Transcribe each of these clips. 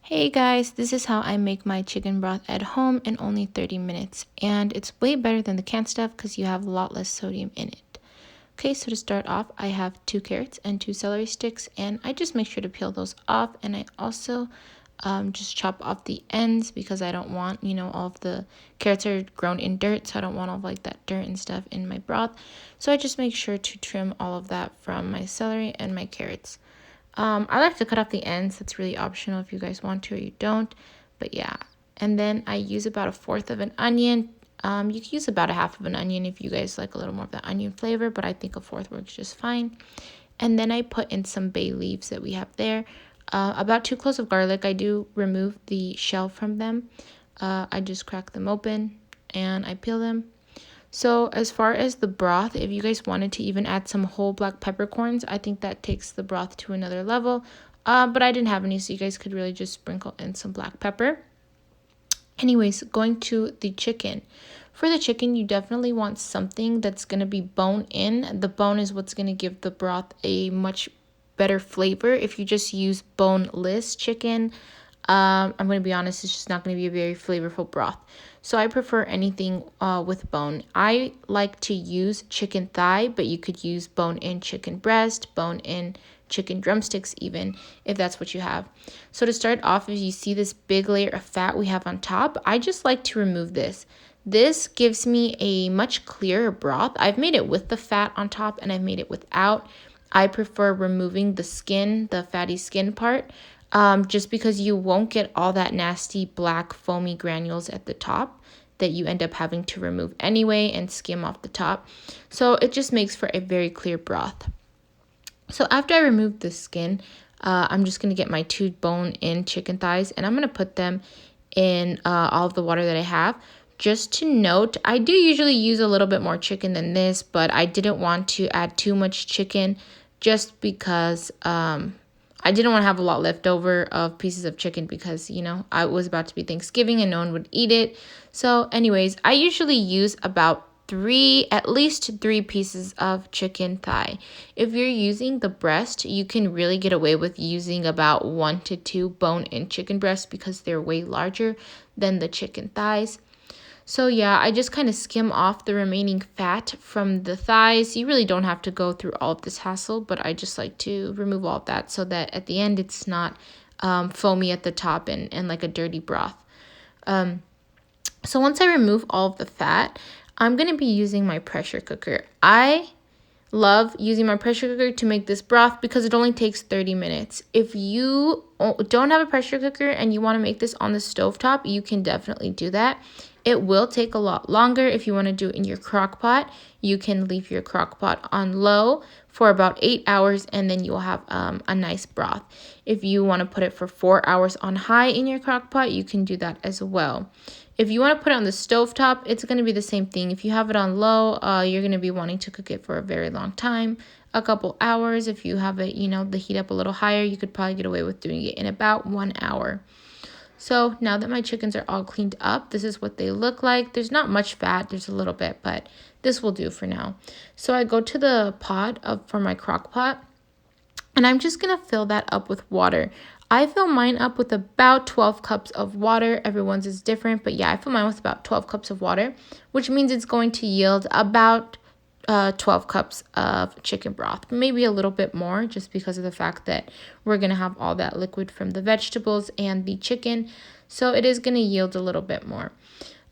Hey guys, this is how I make my chicken broth at home in only 30 minutes. And it's way better than the canned stuff because you have a lot less sodium in it. Okay, so to start off, I have 2 carrots and 2 celery sticks, and I just make sure to peel those off. And I also just chop off the ends because I don't want, all of the carrots are grown in dirt, so I don't want all of like that dirt and stuff in my broth. So I just make sure to trim all of that from my celery and my carrots. I like to cut off the ends. That's really optional if you guys want to or you don't. But yeah. And then I use about 1/4 of an onion. You can use about 1/2 of an onion if you guys like a little more of the onion flavor, but I think 1/4 works just fine. And then I put in some bay leaves that we have there. About 2 cloves of garlic. I do remove the shell from them. I just crack them open and I peel them. So as far as the broth, if you guys wanted to even add some whole black peppercorns, I think that takes the broth to another level. But I didn't have any, so you guys could really just sprinkle in some black pepper. Anyways, going to the chicken. For the chicken, you definitely want something that's going to be bone in. The bone is what's going to give the broth a much better flavor. If you just use boneless chicken, I'm going to be honest, it's just not going to be a very flavorful broth. So I prefer anything with bone. I like to use chicken thigh, but you could use bone-in chicken breast, bone-in chicken drumsticks even, if that's what you have. So to start off, if you see this big layer of fat we have on top, I just like to remove this. This gives me a much clearer broth. I've made it with the fat on top and I've made it without. I prefer removing the skin, the fatty skin part, just because you won't get all that nasty black foamy granules at the top that you end up having to remove anyway and skim off the top. So it just makes for a very clear broth. So after I remove the skin, I'm just going to get my 2 bone-in chicken thighs and I'm going to put them in all of the water that I have. Just to note, I do usually use a little bit more chicken than this, but I didn't want to add too much chicken just because I didn't want to have a lot left over of pieces of chicken because, I was about to be Thanksgiving and no one would eat it. So anyways, I usually use about at least 3 pieces of chicken thigh. If you're using the breast, you can really get away with using about 1 to 2 bone-in chicken breasts because they're way larger than the chicken thighs. So yeah, I just kind of skim off the remaining fat from the thighs. You really don't have to go through all of this hassle, but I just like to remove all of that so that at the end it's not foamy at the top and like a dirty broth. So once I remove all of the fat, I'm going to be using my pressure cooker. I love using my pressure cooker to make this broth because it only takes 30 minutes. If you don't have a pressure cooker and you want to make this on the stovetop, you can definitely do that. It will take a lot longer. If you want to do it in your crock pot, you can leave your crock pot on low for about 8 hours and then you'll have a nice broth. If you want to put it for 4 hours on high in your crock pot, you can do that as well. If you want to put it on the stovetop, it's going to be the same thing. If you have it on low, you're going to be wanting to cook it for a very long time, a couple hours. If you have it, the heat up a little higher, you could probably get away with doing it in about 1 hour. So now that my chickens are all cleaned up, this is what they look like. There's not much fat, there's a little bit, but this will do for now. So I go to the pot for my crock pot, and I'm just going to fill that up with water. I fill mine up with about 12 cups of water. Everyone's is different, but yeah, I fill mine with about 12 cups of water, which means it's going to yield about 12 cups of chicken broth, maybe a little bit more just because of the fact that we're going to have all that liquid from the vegetables and the chicken. So it is going to yield a little bit more.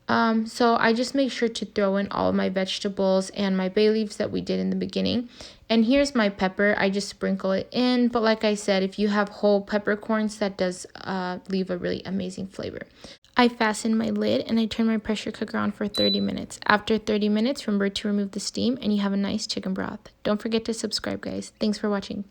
So I just make sure to throw in all of my vegetables and my bay leaves that we did in the beginning. And here's my pepper. I just sprinkle it in. But like I said, if you have whole peppercorns, that does leave a really amazing flavor. I fasten my lid and I turn my pressure cooker on for 30 minutes. After 30 minutes, remember to remove the steam and you have a nice chicken broth. Don't forget to subscribe, guys. Thanks for watching.